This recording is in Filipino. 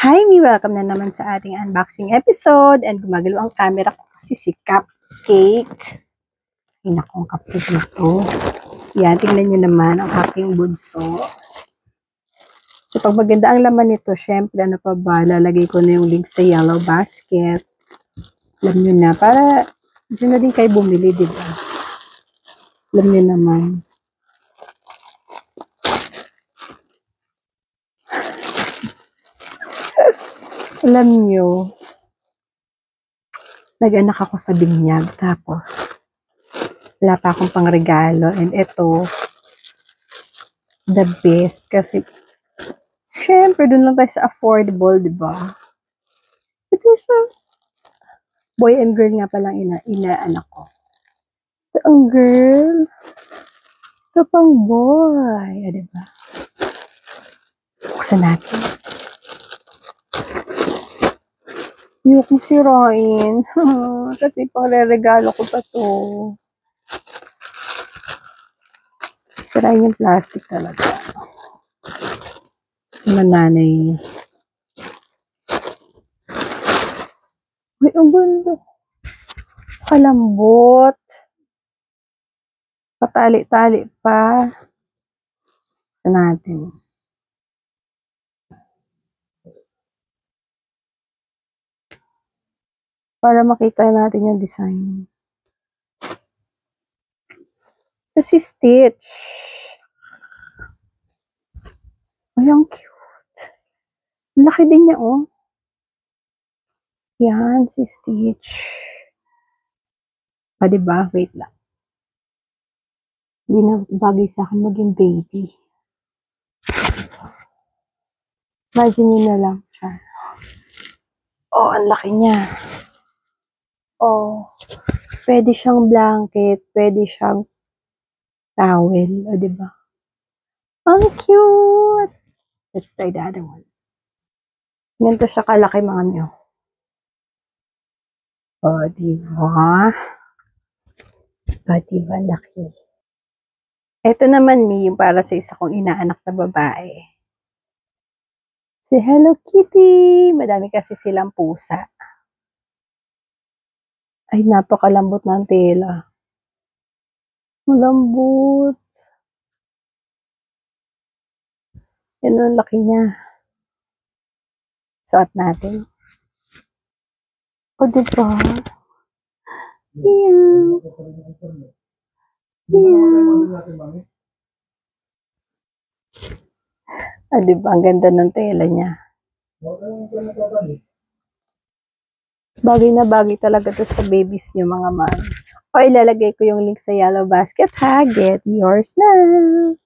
Hi, welcome na naman sa ating unboxing episode and gumagalaw ang camera ko kasi si Cupcake. Ay naku, ang cupcake na to. Yan, tingnan nyo naman ang aking bunso. So pag maganda ang laman nito, syempre ano pa ba, lalagay ko na yung link sa yellow basket. Alam nyo na, para dyan na din kayo bumili, diba? Alam nyo naman. Alam nyo, nag-anak ako sa binyag, tapos wala pa akong pangregalo, and ito, the best, kasi syempre, dun lang tayo sa affordable, diba? Ito siya. Boy and girl nga palang inaanak ko. Ito ang girl. Ito pang boy. Diba? Buksan natin. Hindi ko sirain. Kasi pang-regalo ko pa to. Sirain yung plastic talaga. Mananay. Uy, ang ganda. Kalambot. Patali-tali pa. Sa natin. Para makita natin yung design. Kasi stitch. Ay, ang cute. Laki din niya, oh. Yan, si Stitch. Diba? Wait lang. Hindi na bagay sa akin maging baby. Imagine nyo na lang siya. Oh, ang laki niya. Oh, pwede siyang blanket, pwede siyang towel. O, diba? Ang cute! Let's try the other one. Ganito siya kalaki, mga nyo. Oh, diba? Oh, diba? Laki. Ito naman, yung para sa isa kong inaanak na babae. Si Hello Kitty. Madami kasi silang pusa. Ay, napakalambot ng tela. Malambot. Yan ang laki niya. Suot natin. O, diba? Yeah. Ah, diba? Ang ganda ng tela niya. Bagay na bagay talaga to sa babies niyo, mga mami. O, ilalagay ko yung link sa yellow basket, ha? Get yours now!